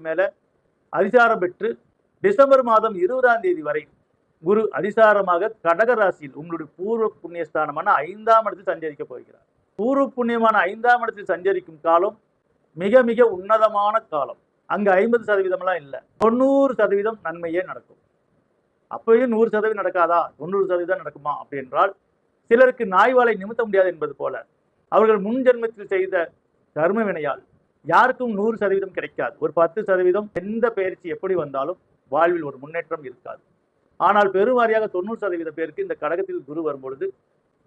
மேல அதிசாரம் பெற்று டிசம்பர் மாதம் 20ஆம் தேதி வரை குரு அதிசாரமாக கடக ராசியில் உங்களுடைய பூர்வ புண்ணியஸ்தானமான 5ஆம் இடத்தில் சஞ்சரிக்க போகிறார். பூர்வ புண்ணியமான 5ஆம் இடத்தில் சஞ்சரிக்கும் காலம் மிக மிக உன்னதமான காலம். அங்க 50% இல்ல, 90% நன்மையே நடக்கும். அப்பயும் 100% நடக்காதா, 90% நடக்குமா அப்படி என்றால், சிலருக்கு நாய்வாலை நிமித்த முடியாது என்பது போல அவர்கள் முன் ஜென்மத்தில் செய்த கர்ம வினையால் யாருக்கும் 100% கிடைக்காது. ஒரு 10% எந்த பயிற்சி எப்படி வந்தாலும் வாழ்வில் ஒரு முன்னேற்றம் இருக்காது. ஆனால் பெருவாரியாக 90% பேருக்கு இந்த கடகத்தில் குரு வரும்பொழுது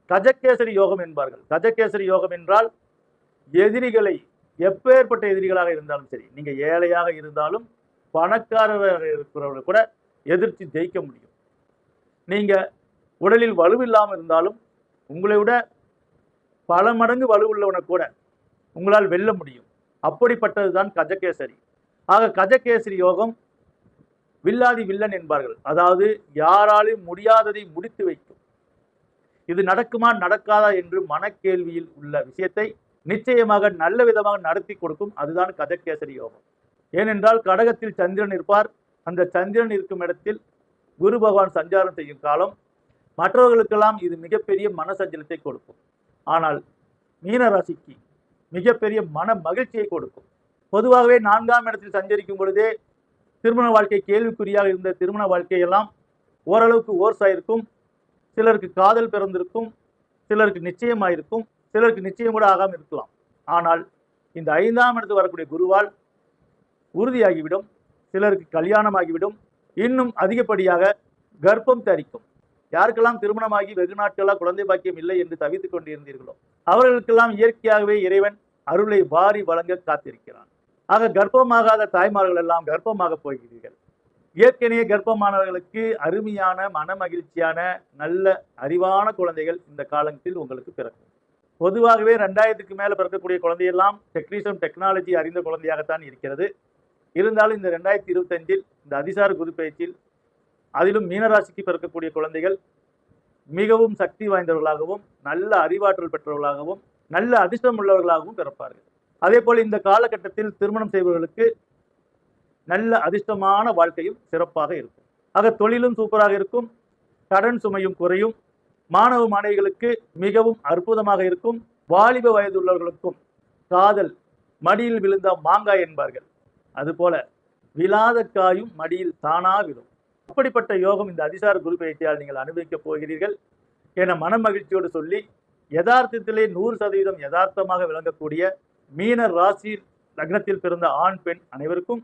கஜகேசரி யோகம் என்பார்கள். கஜகேசரி யோகம் என்றால் எதிரிகளை, எப்பேற்பட்ட எதிரிகளாக இருந்தாலும் சரி, நீங்க ஏழையாக இருந்தாலும் பணக்காரராக இருக்கிறவர்கள் கூட எதிர்த்து ஜெயிக்க முடியும். நீங்க உடலில் வலுவில்லாமல் இருந்தாலும் உங்களை விட பல மடங்கு வலுவுள்ளவனை கூட உங்களால் வெல்ல முடியும். அப்படிப்பட்டதுதான் கஜகேசரி. ஆக கஜகேசரி யோகம் வில்லாதி வில்லன் என்பார்கள். அதாவது யாராலும் முடியாததை முடித்து வைக்கும். இது நடக்குமா நடக்காதா என்று மனக்கேள்வியில் உள்ள விஷயத்தை நிச்சயமாக நல்ல விதமாக நடத்தி கொடுக்கும். அதுதான் கஜகேசரி யோகம். ஏனென்றால் கடகத்தில் சந்திரன் இருப்பார். அந்த சந்திரன் இருக்கும் இடத்தில் குரு பகவான் சஞ்சாரம் செய்யும் காலம் மற்றவர்களுக்கெல்லாம் இது மிகப்பெரிய மன சஞ்சலத்தை கொடுக்கும். ஆனால் மீன ராசிக்கு மிகப்பெரிய மன மகிழ்ச்சியை கொடுக்கும். பொதுவாகவே 4ஆம் இடத்தில் சஞ்சரிக்கும் பொழுதே திருமண வாழ்க்கை கேள்விக்குறியாக இருந்த திருமண வாழ்க்கையெல்லாம் ஓரளவுக்கு ஓர்ஸாயிருக்கும். சிலருக்கு காதல் பிறந்திருக்கும், சிலருக்கு நிச்சயமாயிருக்கும், சிலருக்கு நிச்சயம் கூட ஆகாமல் இருக்கலாம். ஆனால் இந்த 5ஆம் இடத்து வரக்கூடிய குருவால் உறுதியாகிவிடும். சிலருக்கு கல்யாணமாகிவிடும். இன்னும் அதிகப்படியாக கர்ப்பம் தரிக்கும். யாருக்கெல்லாம் திருமணமாகி வெகு நாட்களாக குழந்தை பாக்கியம் இல்லை என்று தவித்துக் கொண்டிருந்தீர்களோ அவர்களுக்கெல்லாம் இயற்கையாகவே இறைவன் அருளை வாரி வழங்க காத்திருக்கிறான். ஆக கர்ப்பமாகாத தாய்மார்கள் எல்லாம் கர்ப்பமாக போகிறீர்கள். ஏற்கனவே கர்ப்பமானவர்களுக்கு அருமையான மன மகிழ்ச்சியான நல்ல அறிவான குழந்தைகள் இந்த காலத்தில் உங்களுக்கு பிறக்கும். பொதுவாகவே 2000க்கு மேல பிறக்கக்கூடிய குழந்தையெல்லாம் டெக்னாலஜி அறிந்த குழந்தையாகத்தான் இருக்கிறது. இருந்தாலும் இந்த 2025 இந்த அதிசார குரு பயிற்சியில் அதிலும் மீனராசிக்கு பிறக்கக்கூடிய குழந்தைகள் மிகவும் சக்தி வாய்ந்தவர்களாகவும் நல்ல அறிவாற்றல் பெற்றவர்களாகவும் நல்ல அதிர்ஷ்டம் உள்ளவர்களாகவும் பிறப்பார்கள். அதே போல் இந்த காலகட்டத்தில் திருமணம் செய்பவர்களுக்கு நல்ல அதிர்ஷ்டமான வாழ்க்கையும் சிறப்பாக இருக்கும். ஆக தொழிலும் சூப்பராக இருக்கும். கடன் சுமையும் குறையும். மாணவ மாணவிகளுக்கு மிகவும் அற்புதமாக இருக்கும். வாலிப வயது உள்ளவர்களுக்கும் காதல் மடியில் விழுந்த மாங்காய் என்பார்கள். அதுபோல விழாத காயும் மடியில் தானா விழும். அப்படிப்பட்ட யோகம் இந்த அதிசார குரு பயிற்சியால் நீங்கள் அனுபவிக்கப் போகிறீர்கள் என மன மகிழ்ச்சியோடு சொல்லி, யதார்த்தத்திலே 100% யதார்த்தமாக விளங்கக்கூடிய மீன ராசி லக்னத்தில் பிறந்த ஆண் பெண் அனைவருக்கும்